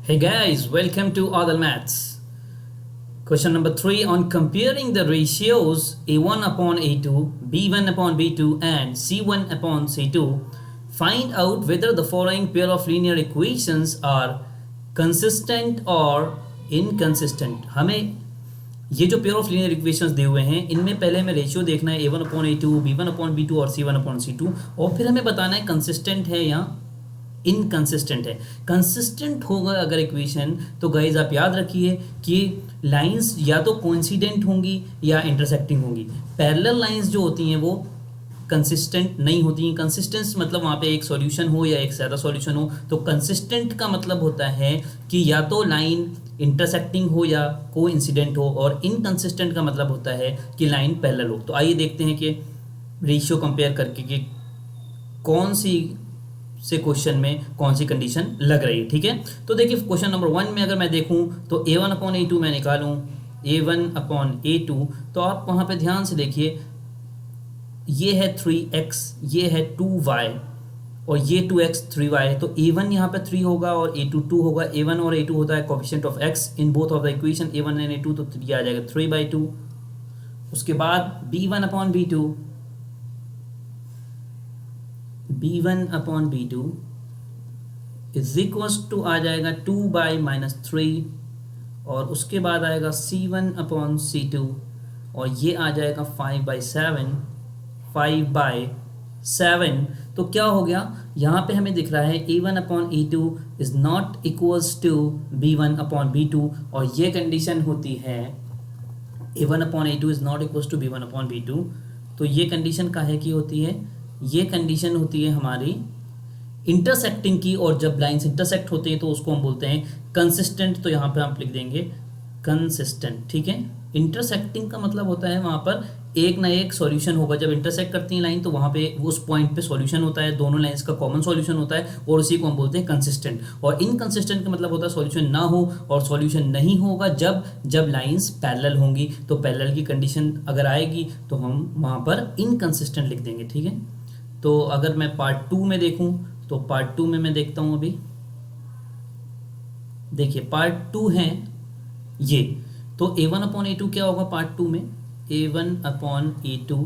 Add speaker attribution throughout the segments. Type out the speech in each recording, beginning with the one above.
Speaker 1: Hey guys, welcome to Adal Maths. Question number 3 on comparing the ratios A1 upon A2, B1 upon B2 and C1 upon C2. Find out whether the following pair of linear equations are consistent or inconsistent. हमें ये जो pair of linear equations दिए हुए हैं इनमें पहले हमें ratio देखना है A1 upon A2, B1 upon B2 और C1 अपॉन C2 और फिर हमें बताना है कंसिस्टेंट है या इनकंसिस्टेंट है। कंसिस्टेंट होगा अगर इक्वेशन तो गाइज आप याद रखिए कि लाइंस या तो कोइंसिडेंट होंगी या इंटरसेक्टिंग होंगी। पैरेलल लाइंस जो होती हैं वो कंसिस्टेंट नहीं होती हैं। कंसिस्टेंस मतलब वहाँ पे एक सॉल्यूशन हो या एक ज़्यादा सॉल्यूशन हो। तो कंसिस्टेंट का मतलब होता है कि या तो लाइन इंटरसेक्टिंग हो या कोइंसिडेंट हो, और इनकंसिस्टेंट का मतलब होता है कि लाइन पैरेलल हो। तो आइए देखते हैं कि रेशियो कंपेयर करके कि कौन सी से क्वेश्चन में कौन सी कंडीशन लग रही है। ठीक है, तो देखिए क्वेश्चन नंबर 1 में अगर मैं देखूं तो A1 अपॉन A2 मैं निकालूं A1 अपॉन A2, तो आप वहां पे ध्यान से देखिए ये है 3x, ये है 2y और ये 2x 3y। तो A1 यहाँ पे 3 होगा और A2 2 होगा। A1 और A2 होता है coefficient of x in both of the equation A1 and A2, तो ये आ जाएगा 3/2। उसके बाद B1 upon B2 is equals to आ जाएगा 2/-3, और उसके बाद आएगा C1 अपॉन C2 और ये आ जाएगा 5/7। तो क्या हो गया, यहाँ पे हमें दिख रहा है A1 upon A2 is not equals to B1 upon B2, और ये कंडीशन होती है A1 upon A2 is not equals to B1 upon B2। तो ये कंडीशन काहे की होती है, ये कंडीशन होती है हमारी इंटरसेक्टिंग की, और जब लाइंस इंटरसेक्ट होते हैं तो उसको हम बोलते हैं कंसिस्टेंट। तो यहाँ पे आप लिख देंगे कंसिस्टेंट। ठीक है, इंटरसेक्टिंग का मतलब होता है वहाँ पर एक ना एक सॉल्यूशन होगा। जब इंटरसेक्ट करती हैं लाइन तो वहाँ पे उस पॉइंट पे सॉल्यूशन होता है, दोनों लाइंस का कॉमन सॉल्यूशन होता है, और उसी को हम बोलते हैं कंसिस्टेंट। और इनकंसिस्टेंट का मतलब होता है सॉल्यूशन ना हो, और सॉल्यूशन नहीं होगा जब लाइंस पैरेलल होंगी। तो पैरेलल की कंडीशन अगर आएगी तो हम वहाँ पर इनकंसिस्टेंट लिख देंगे। ठीक है, तो अगर मैं पार्ट 2 में देखूं तो पार्ट 2 में मैं देखता हूं। अभी देखिए पार्ट 2 है ये, तो A1 अपॉन A2 क्या होगा पार्ट 2 में, A1 upon A2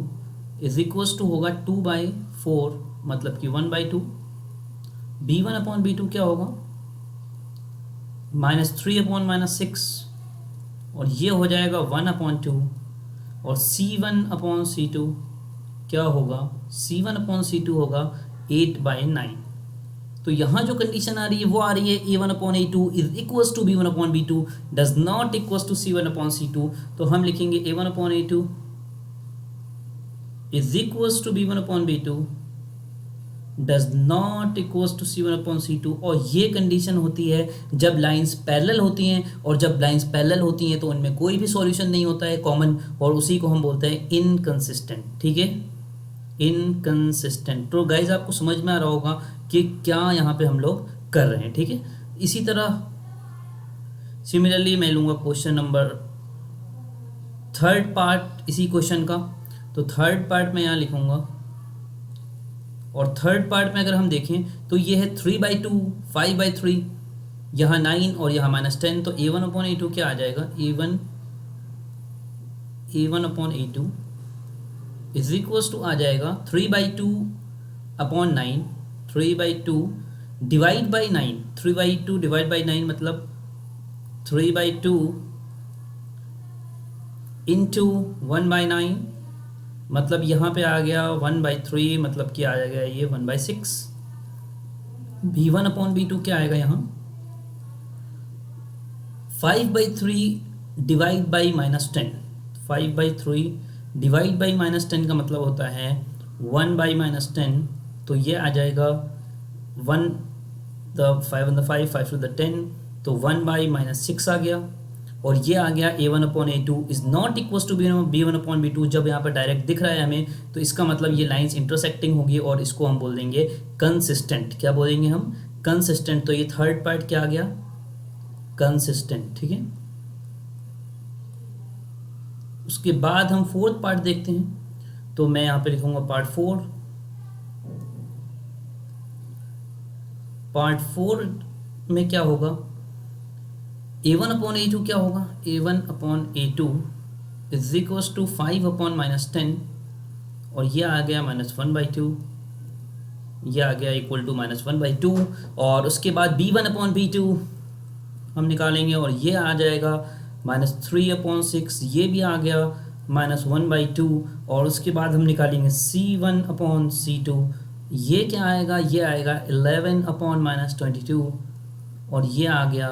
Speaker 1: is equals to होगा 2/4 मतलब कि 1/2। B1 अपॉन B2 क्या होगा -3 अपॉन -6 और ये हो जाएगा 1/2। और C1 अपॉन C2 क्या होगा, C1 अपॉन C2 होगा 8/9। तो यहाँ जो कंडीशन आ रही है वो आ रही है A1 upon A2 is equals to B1 upon B2 does not equals to C1 upon C2। तो हम लिखेंगे A1 upon A2 is equals to B1 upon B2 does not equals to C1 upon C2। और ये condition होती है जब lines parallel होती हैं, और जब लाइंस पैरेलल होती हैं तो उनमें कोई भी सॉल्यूशन नहीं होता है कॉमन, और उसी को हम बोलते हैं इनकंसिस्टेंट। ठीक है, इनकंसिस्टेंट। तो गाइज आपको समझ में आ रहा होगा कि क्या यहाँ पे हम लोग कर रहे हैं। ठीक है, इसी तरह सिमिलरली मैं लूँगा क्वेश्चन नंबर 3rd पार्ट इसी क्वेश्चन का। तो 3rd पार्ट मैं यहाँ लिखूँगा, और 3rd पार्ट में अगर हम देखें तो ये है 3/2, 5/3, यहाँ 9 और यहाँ -10। तो A1 अपॉन A2 क्या आ जाएगा, A1 upon A2 is equals to आ जाएगा 3/2 upon 9, 3/2 divide by 9, 3/2 divide by 9 मतलब 3/2 इंटू 1/9 मतलब यहाँ पे आ गया 1/3 मतलब क्या आ जाएगा ये 1/6। B1 अपॉन B2 क्या आएगा यहाँ 5/3 डिवाइड बाई -10, 5/3 डिवाइड बाई -10 का मतलब होता है 1/-10। तो ये आ जाएगा 1 द 5 द 5 5 टू द 10, तो 1/-6 आ गया। और ये आ गया A1 upon A2 is not equals to B1 upon B2। जब यहाँ पर डायरेक्ट दिख रहा है हमें तो इसका मतलब ये लाइंस इंटरसेक्टिंग होगी, और इसको हम बोल देंगे कंसिस्टेंट। क्या बोलेंगे हम, कंसिस्टेंट। तो ये 3rd पार्ट क्या आ गया, कंसिस्टेंट। ठीक है, उसके बाद हम 4th पार्ट देखते हैं। तो मैं यहाँ पे लिखूंगा पार्ट 4। पार्ट 4 में क्या होगा, a1 अपॉन a2 क्या होगा, a1 upon a2 is equals to 5 upon minus 10, और ये आ गया -1/2, ये आ गया इक्वल टू -1/2, और उसके बाद b1 अपॉन b2 हम निकालेंगे और ये आ जाएगा -3/6, ये भी आ गया -1/2, और उसके बाद हम निकालेंगे c1 अपॉन c2, ये क्या आएगा, ये आएगा 11 अपॉन -22, और ये आ गया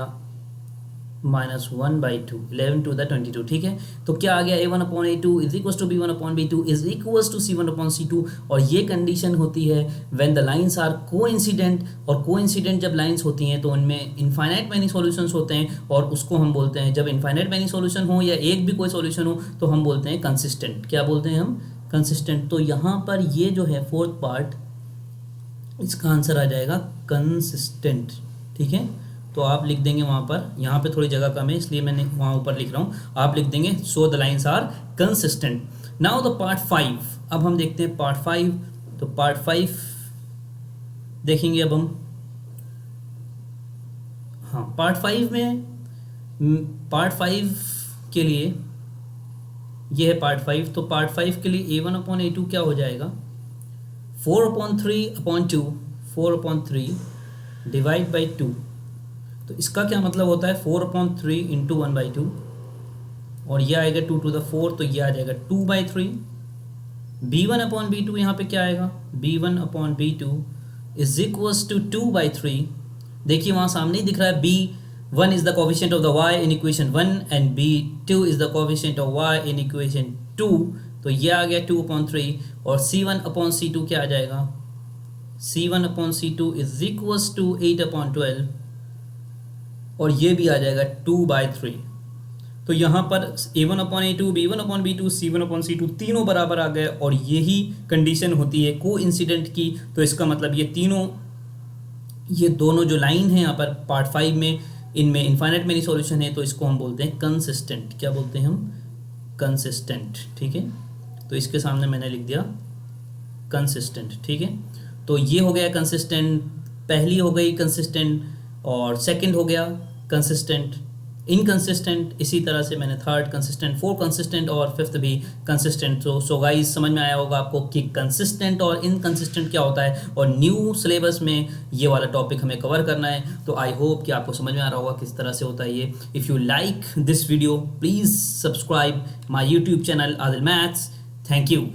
Speaker 1: -1/2, 11 टू द 22, ठीक है। तो क्या आ गया, a1 upon a2 is equals to b1 upon b2 is equals to c1 upon c2, और ये कंडीशन होती है when the lines are coincident, और कोइंसिडेंट जब लाइंस होती हैं तो उनमें इनफाइनाइट मैनी सॉल्यूशंस होते हैं, और उसको हम बोलते हैं, जब इनफाइनाइट मैनी सॉल्यूशन हो या एक भी कोई सॉल्यूशन हो तो हम बोलते हैं कंसिस्टेंट। क्या बोलते हैं हम, कंसिस्टेंट। तो यहाँ पर ये जो है फोर्थ पार्ट, इसका आंसर आ जाएगा कंसिस्टेंट, ठीक है। तो आप लिख देंगे वहाँ पर, यहाँ पे थोड़ी जगह कम है इसलिए मैंने वहाँ ऊपर लिख रहा हूँ, आप लिख देंगे so the lines are consistent. Now the part 5, अब हम देखते हैं पार्ट 5। तो पार्ट 5 देखेंगे अब हम। हाँ, पार्ट 5 में, पार्ट 5 के लिए ये है पार्ट 5। तो पार्ट 5 के लिए a1 अपॉन a2 क्या हो जाएगा, 4/3/2, 4/3 डिवाइड बाई 2। तो इसका क्या मतलब होता है, 4/3 इंटू 1/2, और ये आएगा 2 to the 4, तो ये आ जाएगा 2/3। b1 अपॉन b2 यहाँ पे क्या आएगा, b1 upon b2 is equals to 2/3। देखिए वहाँ सामने ही दिख रहा है, b1 is the coefficient of the y in equation 1 and b2 is the coefficient of y in equation 2, तो ये आ गया 2/3। और c1 अपॉन c2 क्या आ जाएगा, c1 upon c2 is equals to 8/12, और ये भी आ जाएगा 2/3। तो यहाँ पर a1 upon a2, b1 upon b2, c1 upon c2 तीनों बराबर आ गए, और यही कंडीशन होती है को इंसिडेंट की। तो इसका मतलब ये तीनों, ये दोनों जो लाइन है यहाँ पर पार्ट 5 में, इनमें इनफाइनाइट मेनी सॉल्यूशन है, तो इसको हम बोलते हैं कंसिस्टेंट। क्या बोलते हैं हम, कंसिस्टेंट, ठीक है। तो इसके सामने मैंने लिख दिया कंसिस्टेंट, ठीक है। तो ये हो गया कंसिस्टेंट, पहली हो गई कंसिस्टेंट, और सेकंड हो गया कंसिस्टेंट, इनकंसिस्टेंट, इसी तरह से मैंने थर्ड कंसिस्टेंट, फोर्थ कंसिस्टेंट, और फिफ्थ भी कंसिस्टेंट। सो गाइस समझ में आया होगा आपको कि कंसिस्टेंट और इनकंसिस्टेंट क्या होता है, और न्यू सिलेबस में ये वाला टॉपिक हमें कवर करना है। तो आई होप कि आपको समझ में आ रहा होगा किस तरह से होता है ये। If you like this video please subscribe my YouTube channel Adil maths. Thank you.